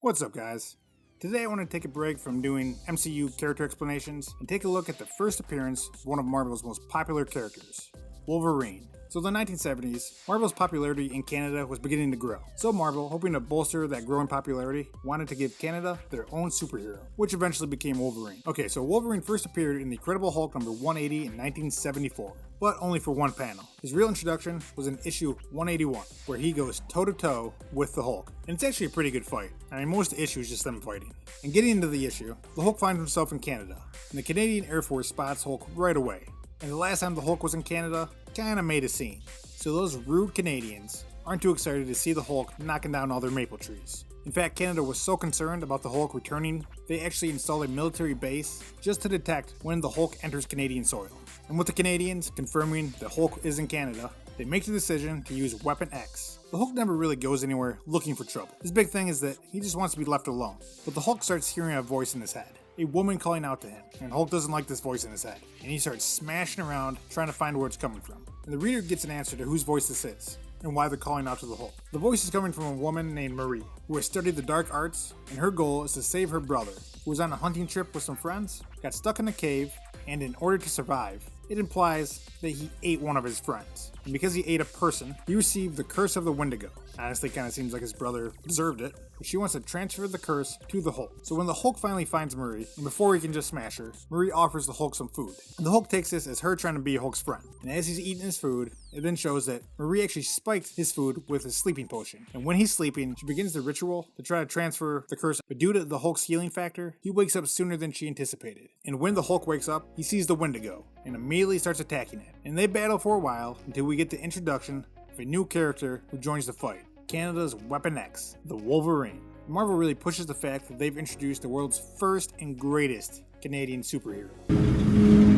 What's up, guys? Today I want to take a break from doing MCU character explanations and take a look at the first appearance of one of Marvel's most popular characters, Wolverine. So in the 1970s, Marvel's popularity in Canada was beginning to grow. So Marvel, hoping to bolster that growing popularity, wanted to give Canada their own superhero, which eventually became Wolverine. Okay, so Wolverine first appeared in the Incredible Hulk number 180 in 1974, but only for one panel. His real introduction was in issue 181, where he goes toe-to-toe with the Hulk. And it's actually a pretty good fight. I mean, most issues just them fighting. And getting into the issue, the Hulk finds himself in Canada, and the Canadian Air Force spots Hulk right away. And the last time the Hulk was in Canada, kinda made a scene. So those rude Canadians aren't too excited to see the Hulk knocking down all their maple trees. In fact, Canada was so concerned about the Hulk returning, they actually installed a military base just to detect when the Hulk enters Canadian soil. And with the Canadians confirming the Hulk is in Canada, they make the decision to use Weapon X. The Hulk never really goes anywhere looking for trouble. His big thing is that he just wants to be left alone. But the Hulk starts hearing a voice in his head, a woman calling out to him, and Hulk doesn't like this voice in his head, and he starts smashing around trying to find where it's coming from. And the reader gets an answer to whose voice this is, and why they're calling out to the Hulk. The voice is coming from a woman named Marie, who has studied the dark arts, and her goal is to save her brother, who was on a hunting trip with some friends, got stuck in a cave, and in order to survive, it implies that he ate one of his friends. And because he ate a person, he received the curse of the Wendigo. Honestly, kind of seems like his brother deserved it, but she wants to transfer the curse to the Hulk. So when the Hulk finally finds Marie, and before he can just smash her, Marie offers the Hulk some food. And the Hulk takes this as her trying to be Hulk's friend. And as he's eating his food, it then shows that Marie actually spiked his food with his sleeping potion. And when he's sleeping, she begins the ritual to try to transfer the curse, but due to the Hulk's healing factor, he wakes up sooner than she anticipated. And when the Hulk wakes up, he sees the Wendigo, and immediately starts attacking it. And they battle for a while until we get the introduction of a new character who joins the fight, Canada's Weapon X, the Wolverine. Marvel really pushes the fact that they've introduced the world's first and greatest Canadian superhero.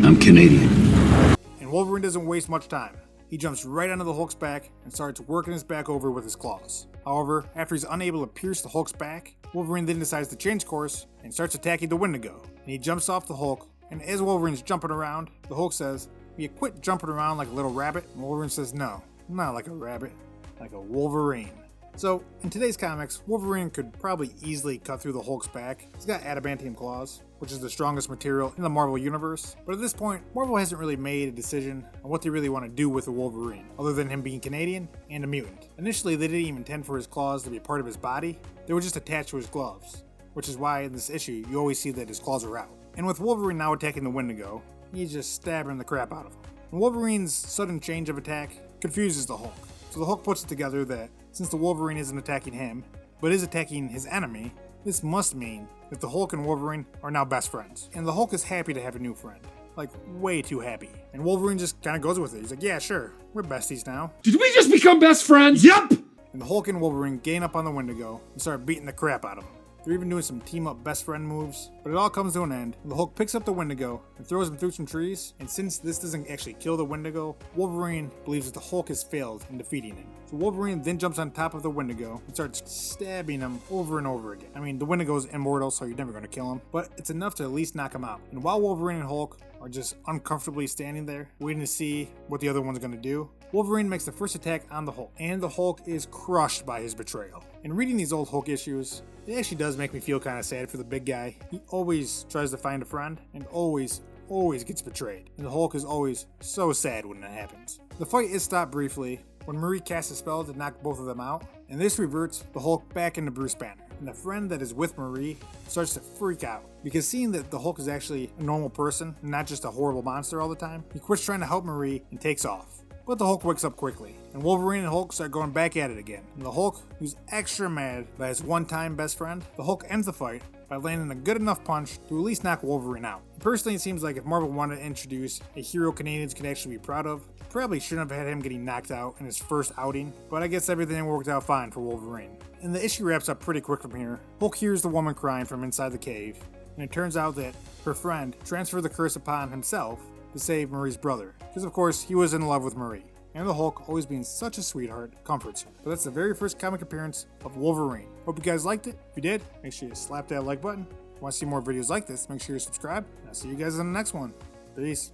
I'm Canadian. And Wolverine doesn't waste much time. He jumps right onto the Hulk's back and starts working his back over with his claws. However, after he's unable to pierce the Hulk's back, Wolverine then decides to change course and starts attacking the Wendigo. And he jumps off the Hulk, and as Wolverine's jumping around, the Hulk says, "Will you quit jumping around like a little rabbit?" And Wolverine says, "No, not like a rabbit, like a Wolverine." So, in today's comics, Wolverine could probably easily cut through the Hulk's back. He's got adamantium claws, which is the strongest material in the Marvel Universe. But at this point, Marvel hasn't really made a decision on what they really want to do with the Wolverine, other than him being Canadian and a mutant. Initially, they didn't even intend for his claws to be a part of his body. They were just attached to his gloves, which is why in this issue, you always see that his claws are out. And with Wolverine now attacking the Wendigo, he's just stabbing the crap out of him. And Wolverine's sudden change of attack confuses the Hulk. So the Hulk puts it together that since the Wolverine isn't attacking him, but is attacking his enemy, this must mean that the Hulk and Wolverine are now best friends. And the Hulk is happy to have a new friend. Like, way too happy. And Wolverine just kind of goes with it. He's like, "Yeah, sure, we're besties now." Did we just become best friends? Yup! And the Hulk and Wolverine gain up on the Wendigo and start beating the crap out of him. They're even doing some team-up best friend moves, but it all comes to an end. The Hulk picks up the Wendigo and throws him through some trees, and since this doesn't actually kill the Wendigo, Wolverine believes that the Hulk has failed in defeating him. So Wolverine then jumps on top of the Wendigo and starts stabbing him over and over again. I mean, the Wendigo's immortal, so you're never going to kill him, but it's enough to at least knock him out. And while Wolverine and Hulk are just uncomfortably standing there, waiting to see what the other one's going to do, Wolverine makes the first attack on the Hulk, and the Hulk is crushed by his betrayal. And reading these old Hulk issues, it actually does make me feel kind of sad for the big guy. He always tries to find a friend, and always gets betrayed. And the Hulk is always so sad when that happens. The fight is stopped briefly when Marie casts a spell to knock both of them out, and this reverts the Hulk back into Bruce Banner. And the friend that is with Marie starts to freak out, because seeing that the Hulk is actually a normal person, and not just a horrible monster all the time, he quits trying to help Marie and takes off. But the Hulk wakes up quickly, and Wolverine and Hulk start going back at it again. And the Hulk, who's extra mad by his one-time best friend, the Hulk ends the fight by landing a good enough punch to at least knock Wolverine out. Personally, it seems like if Marvel wanted to introduce a hero Canadians could actually be proud of, probably shouldn't have had him getting knocked out in his first outing, but I guess everything worked out fine for Wolverine. And the issue wraps up pretty quick from here. Hulk hears the woman crying from inside the cave, and it turns out that her friend transferred the curse upon himself to save Marie's brother, because of course he was in love with Marie. And the Hulk, always being such a sweetheart, comforts her. But that's the very first comic appearance of Wolverine. Hope you guys liked it. If you did, make sure you slap that like button. If you want to see more videos like this, make sure you subscribe. And I'll see you guys in the next one. Peace.